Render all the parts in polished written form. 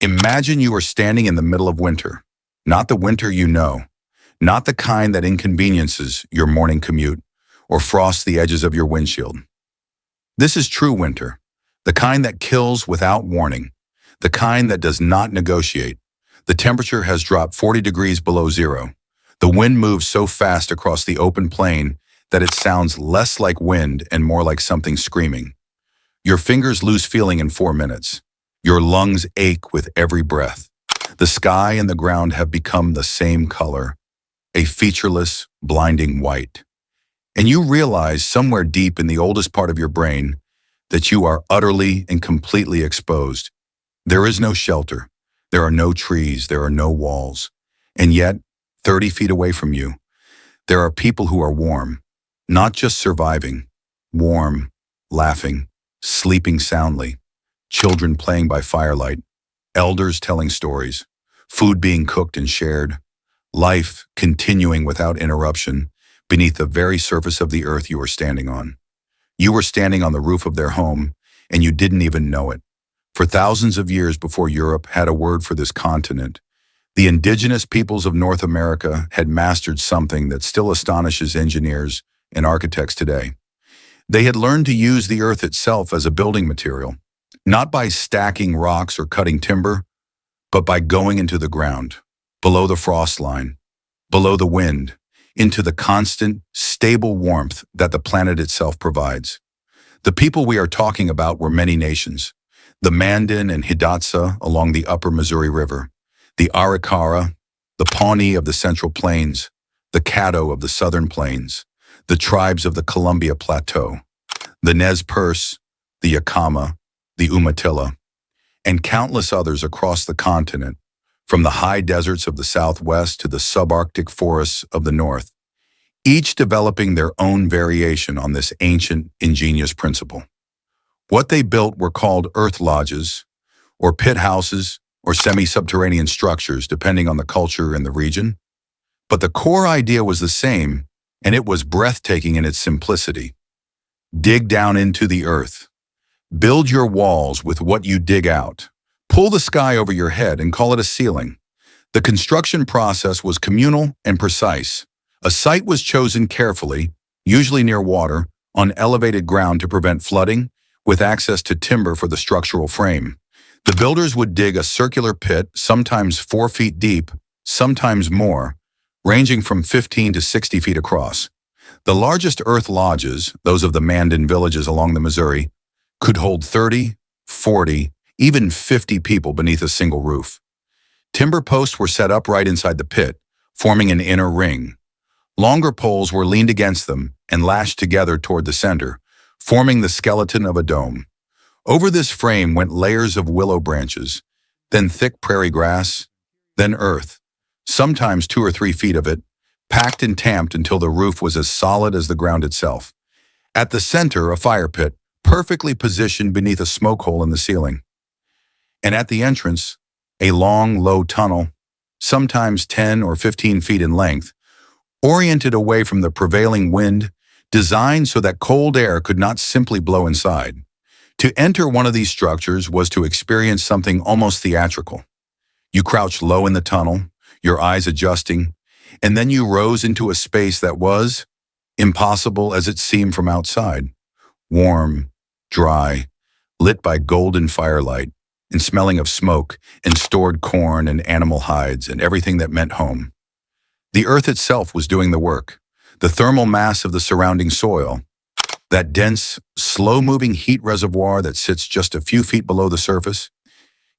Imagine you are standing in the middle of winter, not the winter you know, not the kind that inconveniences your morning commute or frosts the edges of your windshield. This is true winter, the kind that kills without warning, the kind that does not negotiate. The temperature has dropped 40 degrees below zero. The wind moves so fast across the open plain that it sounds less like wind and more like something screaming. Your fingers lose feeling in 4 minutes. Your lungs ache with every breath. The sky and the ground have become the same color, a featureless, blinding white. And you realize somewhere deep in the oldest part of your brain that you are utterly and completely exposed. There is no shelter. There are no trees. There are no walls. And yet, 30 feet away from you, there are people who are warm, not just surviving, warm, laughing, sleeping soundly, children playing by firelight, elders telling stories, food being cooked and shared, life continuing without interruption beneath the very surface of the earth you are standing on. You were standing on the roof of their home, and you didn't even know it. For thousands of years before Europe had a word for this continent, the indigenous peoples of North America had mastered something that still astonishes engineers and architects today. They had learned to use the earth itself as a building material, not by stacking rocks or cutting timber, but by going into the ground, below the frost line, below the wind, into the constant, stable warmth that the planet itself provides. The people we are talking about were many nations: the Mandan and Hidatsa along the upper Missouri River, the Arikara, the Pawnee of the Central Plains, the Caddo of the Southern Plains, the tribes of the Columbia Plateau, the Nez Perce, the Yakama, the Umatilla, and countless others across the continent, from the high deserts of the Southwest to the subarctic forests of the North, each developing their own variation on this ancient, ingenious principle. What they built were called earth lodges, or pit houses, or semi-subterranean structures, depending on the culture and the region. But the core idea was the same, and it was breathtaking in its simplicity. Dig down into the earth. Build your walls with what you dig out. Pull the sky over your head and call it a ceiling. The construction process was communal and precise. A site was chosen carefully, usually near water, on elevated ground to prevent flooding, with access to timber for the structural frame. The builders would dig a circular pit, sometimes 4 feet deep, sometimes more, ranging from 15 to 60 feet across. The largest earth lodges, those of the Mandan villages along the Missouri, could hold 30, 40, even 50 people beneath a single roof. Timber posts were set up right inside the pit, forming an inner ring. Longer poles were leaned against them and lashed together toward the center, forming the skeleton of a dome. Over this frame went layers of willow branches, then thick prairie grass, then earth, sometimes 2 or 3 feet of it, packed and tamped until the roof was as solid as the ground itself. At the center, a fire pit, perfectly positioned beneath a smoke hole in the ceiling. And at the entrance, a long, low tunnel, sometimes 10 or 15 feet in length, oriented away from the prevailing wind, designed so that cold air could not simply blow inside. To enter one of these structures was to experience something almost theatrical. You crouched low in the tunnel, your eyes adjusting, and then you rose into a space that was impossible as it seemed from outside. Warm, dry, lit by golden firelight, and smelling of smoke and stored corn and animal hides and everything that meant home. The earth itself was doing the work. The thermal mass of the surrounding soil, that dense, slow-moving heat reservoir that sits just a few feet below the surface,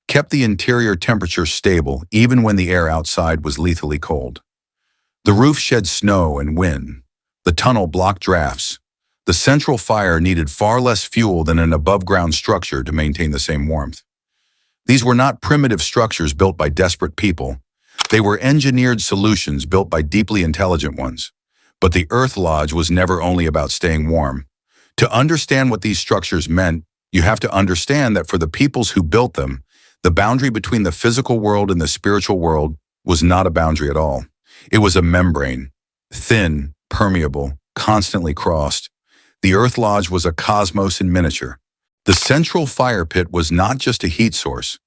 kept the interior temperature stable even when the air outside was lethally cold. The roof shed snow and wind. The tunnel blocked drafts. The central fire needed far less fuel than an above-ground structure to maintain the same warmth. These were not primitive structures built by desperate people. They were engineered solutions built by deeply intelligent ones. But the Earth Lodge was never only about staying warm. To understand what these structures meant, you have to understand that for the peoples who built them, the boundary between the physical world and the spiritual world was not a boundary at all. It was a membrane, thin, permeable, constantly crossed. The Earth Lodge was a cosmos in miniature. The central fire pit was not just a heat source.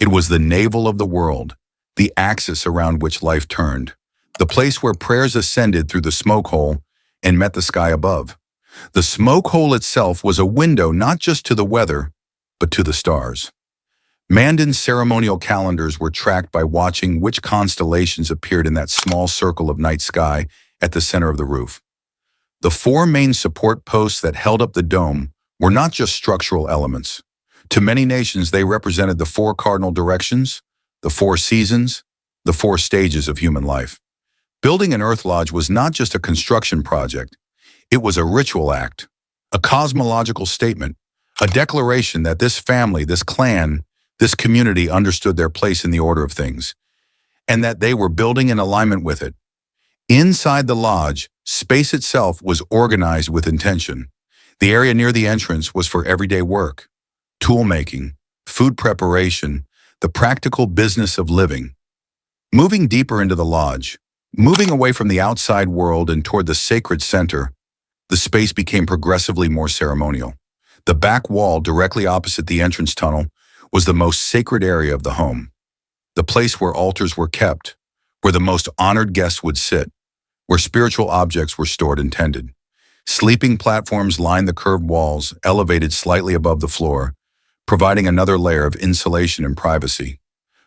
It was the navel of the world, the axis around which life turned, the place where prayers ascended through the smoke hole and met the sky above. The smoke hole itself was a window not just to the weather, but to the stars. Mandan ceremonial calendars were tracked by watching which constellations appeared in that small circle of night sky at the center of the roof. The four main support posts that held up the dome were not just structural elements. To many nations, they represented the four cardinal directions, the four seasons, the four stages of human life. Building an Earth Lodge was not just a construction project. It was a ritual act, a cosmological statement, a declaration that this family, this clan, this community understood their place in the order of things, and that they were building in alignment with it. Inside the lodge, space itself was organized with intention. The area near the entrance was for everyday work, tool making, food preparation, the practical business of living. Moving deeper into the lodge, moving away from the outside world and toward the sacred center, the space became progressively more ceremonial. The back wall directly opposite the entrance tunnel was the most sacred area of the home, the place where altars were kept, where the most honored guests would sit, where spiritual objects were stored and tended. Sleeping platforms lined the curved walls, elevated slightly above the floor, providing another layer of insulation and privacy.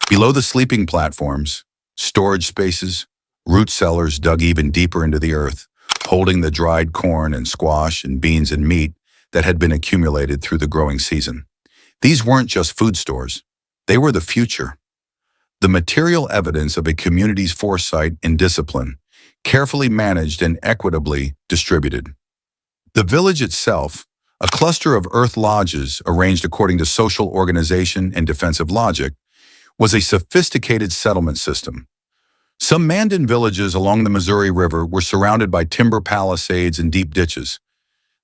Below the sleeping platforms, storage spaces, root cellars dug even deeper into the earth, holding the dried corn and squash and beans and meat that had been accumulated through the growing season. These weren't just food stores. They were the future. The material evidence of a community's foresight and discipline, carefully managed and equitably distributed. The village itself, a cluster of earth lodges arranged according to social organization and defensive logic, was a sophisticated settlement system. Some Mandan villages along the Missouri River were surrounded by timber palisades and deep ditches.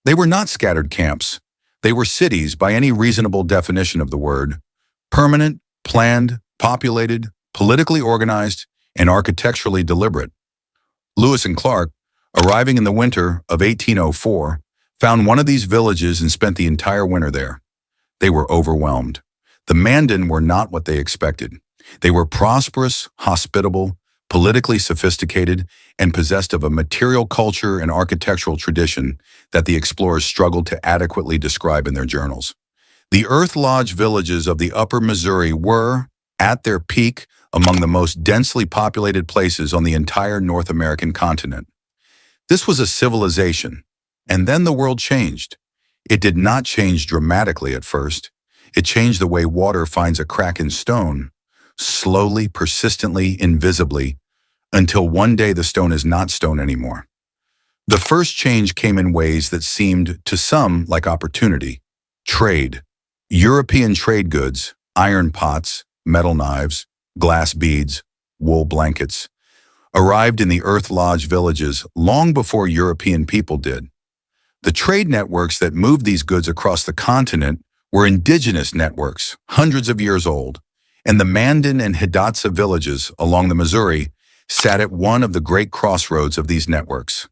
They were not scattered camps. They were cities by any reasonable definition of the word, permanent, planned, populated, politically organized, and architecturally deliberate. Lewis and Clark, arriving in the winter of 1804, found one of these villages and spent the entire winter there. They were overwhelmed. The Mandan were not what they expected. They were prosperous, hospitable, politically sophisticated, and possessed of a material culture and architectural tradition that the explorers struggled to adequately describe in their journals. The Earth Lodge villages of the Upper Missouri were, at their peak, among the most densely populated places on the entire North American continent. This was a civilization, and then the world changed. It did not change dramatically at first. It changed the way water finds a crack in stone, slowly, persistently, invisibly, until one day the stone is not stone anymore. The first change came in ways that seemed to some like opportunity. Trade. European trade goods, iron pots, metal knives, glass beads, wool blankets, arrived in the Earth Lodge villages long before European people did. The trade networks that moved these goods across the continent were indigenous networks, hundreds of years old, and the Mandan and Hidatsa villages along the Missouri sat at one of the great crossroads of these networks.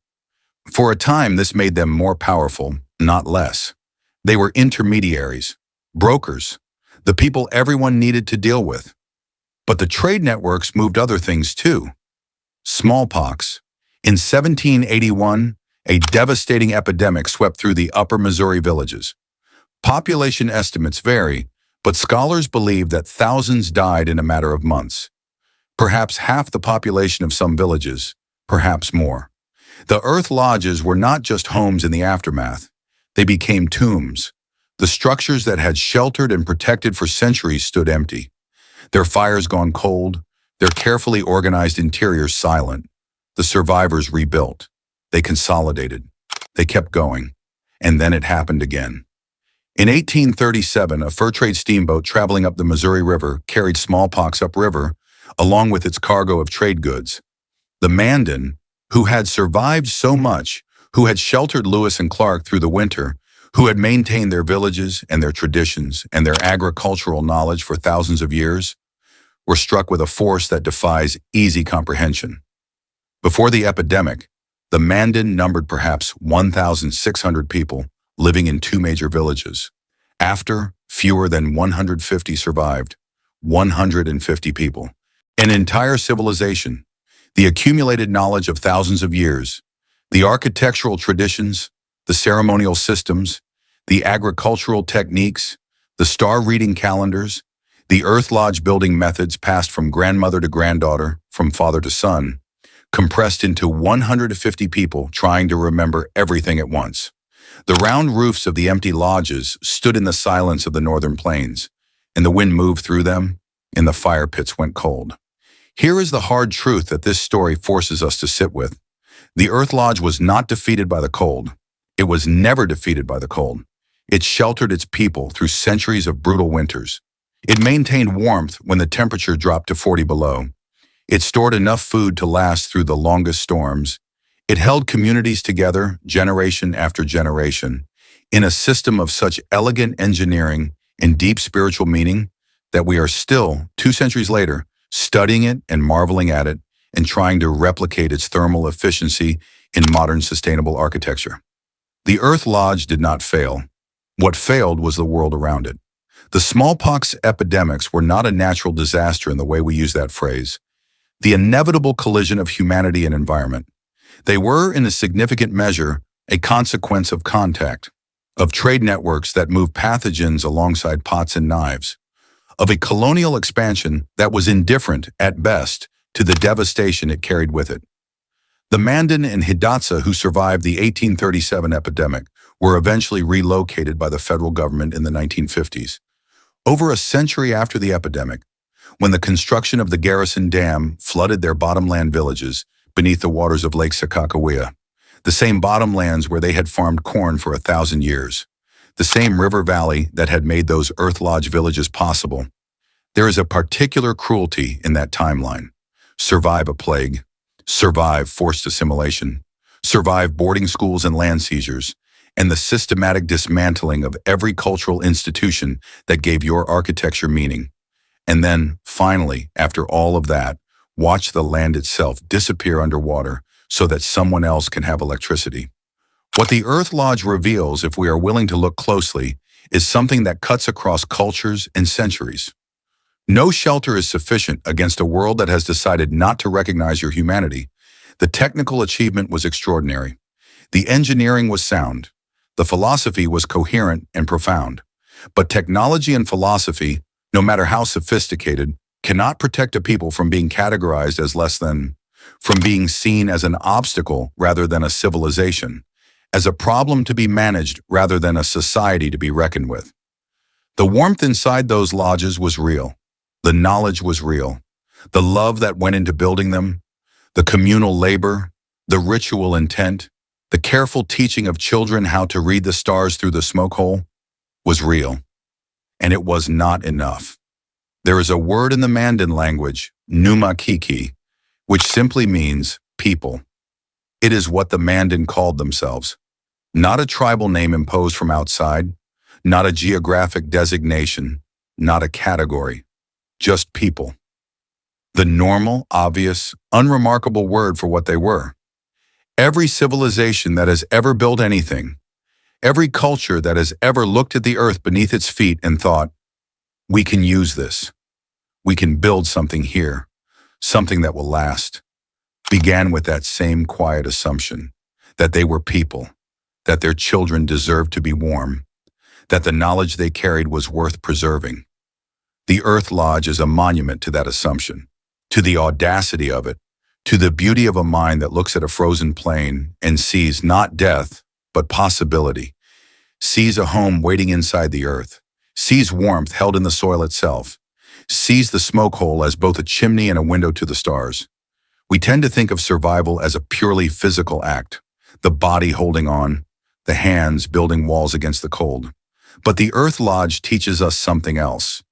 For a time, this made them more powerful, not less. They were intermediaries, brokers, the people everyone needed to deal with. But the trade networks moved other things too. Smallpox. In 1781, a devastating epidemic swept through the Upper Missouri villages. Population estimates vary, but scholars believe that thousands died in a matter of months. Perhaps half the population of some villages, perhaps more. The Earth Lodges were not just homes in the aftermath. They became tombs. The structures that had sheltered and protected for centuries stood empty. Their fires gone cold, their carefully organized interiors silent. The survivors rebuilt. They consolidated. They kept going. And then it happened again. In 1837, a fur trade steamboat traveling up the Missouri River carried smallpox upriver, along with its cargo of trade goods. The Mandan, who had survived so much, who had sheltered Lewis and Clark through the winter, who had maintained their villages and their traditions and their agricultural knowledge for thousands of years, were struck with a force that defies easy comprehension. Before the epidemic, the Mandan numbered perhaps 1,600 people living in two major villages. After, fewer than 150 survived, 150 people. An entire civilization, the accumulated knowledge of thousands of years, the architectural traditions, the ceremonial systems, the agricultural techniques, the star-reading calendars, the Earth Lodge building methods passed from grandmother to granddaughter, from father to son, compressed into 150 people trying to remember everything at once. The round roofs of the empty lodges stood in the silence of the northern plains, and the wind moved through them, and the fire pits went cold. Here is the hard truth that this story forces us to sit with. The Earth Lodge was not defeated by the cold. It was never defeated by the cold. It sheltered its people through centuries of brutal winters. It maintained warmth when the temperature dropped to 40 below. It stored enough food to last through the longest storms. It held communities together, generation after generation, in a system of such elegant engineering and deep spiritual meaning that we are still, 2 centuries later, studying it and marveling at it and trying to replicate its thermal efficiency in modern sustainable architecture. The Earth Lodge did not fail. What failed was the world around it. The smallpox epidemics were not a natural disaster in the way we use that phrase. The inevitable collision of humanity and environment. They were, in a significant measure, a consequence of contact, of trade networks that moved pathogens alongside pots and knives, of a colonial expansion that was indifferent, at best, to the devastation it carried with it. The Mandan and Hidatsa who survived the 1837 epidemic were eventually relocated by the federal government in the 1950s. Over a century after the epidemic, when the construction of the Garrison Dam flooded their bottomland villages beneath the waters of Lake Sakakawea, the same bottomlands where they had farmed corn for 1,000 years, the same river valley that had made those Earth Lodge villages possible, there is a particular cruelty in that timeline. Survive a plague, survive forced assimilation, survive boarding schools and land seizures, and the systematic dismantling of every cultural institution that gave your architecture meaning. And then, finally, after all of that, watch the land itself disappear underwater so that someone else can have electricity. What the Earth Lodge reveals, if we are willing to look closely, is something that cuts across cultures and centuries. No shelter is sufficient against a world that has decided not to recognize your humanity. The technical achievement was extraordinary. The engineering was sound. The philosophy was coherent and profound. But technology and philosophy, no matter how sophisticated, cannot protect a people from being categorized as less than, from being seen as an obstacle rather than a civilization, as a problem to be managed rather than a society to be reckoned with. The warmth inside those lodges was real. The knowledge was real. The love that went into building them, the communal labor, the ritual intent, the careful teaching of children how to read the stars through the smoke hole was real. And it was not enough. There is a word in the Mandan language, Numakiki, which simply means people. It is what the Mandan called themselves. Not a tribal name imposed from outside, not a geographic designation, not a category. Just people. The normal, obvious, unremarkable word for what they were. Every civilization that has ever built anything, every culture that has ever looked at the earth beneath its feet and thought, we can use this. We can build something here, something that will last, began with that same quiet assumption that they were people, that their children deserved to be warm, that the knowledge they carried was worth preserving. The Earth Lodge is a monument to that assumption, to the audacity of it, to the beauty of a mind that looks at a frozen plain and sees not death, but possibility, sees a home waiting inside the earth, sees warmth held in the soil itself, sees the smoke hole as both a chimney and a window to the stars. We tend to think of survival as a purely physical act, the body holding on, the hands building walls against the cold. But the Earth Lodge teaches us something else.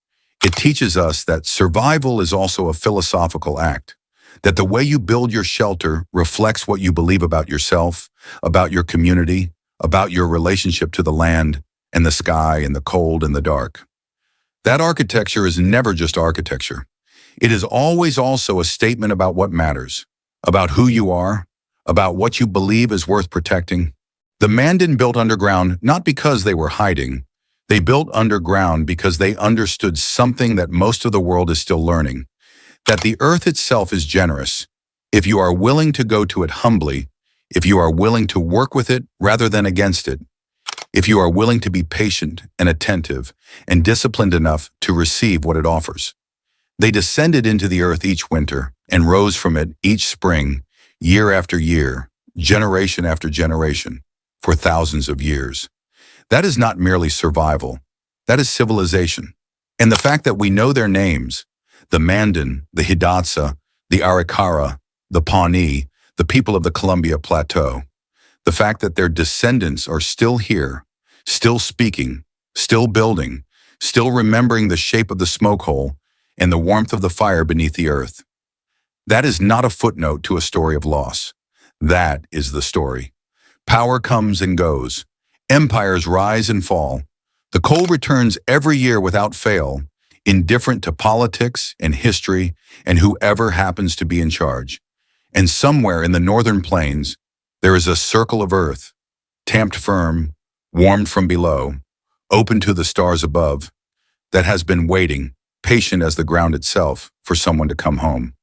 It teaches us that survival is also a philosophical act, that the way you build your shelter reflects what you believe about yourself, about your community, about your relationship to the land and the sky and the cold and the dark. That architecture is never just architecture. It is always also a statement about what matters, about who you are, about what you believe is worth protecting. The Mandan built underground not because they were hiding, They built underground because they understood something that most of the world is still learning, that the earth itself is generous. If you are willing to go to it humbly, if you are willing to work with it rather than against it, if you are willing to be patient and attentive and disciplined enough to receive what it offers. They descended into the earth each winter and rose from it each spring, year after year, generation after generation, for thousands of years. That is not merely survival. That is civilization. And the fact that we know their names, the Mandan, the Hidatsa, the Arikara, the Pawnee, the people of the Columbia Plateau, the fact that their descendants are still here, still speaking, still building, still remembering the shape of the smoke hole and the warmth of the fire beneath the earth. That is not a footnote to a story of loss. That is the story. Power comes and goes. Empires rise and fall. The coal returns every year without fail, indifferent to politics and history and whoever happens to be in charge. And somewhere in the northern plains, there is a circle of earth, tamped firm, warmed from below, open to the stars above, that has been waiting, patient as the ground itself, for someone to come home.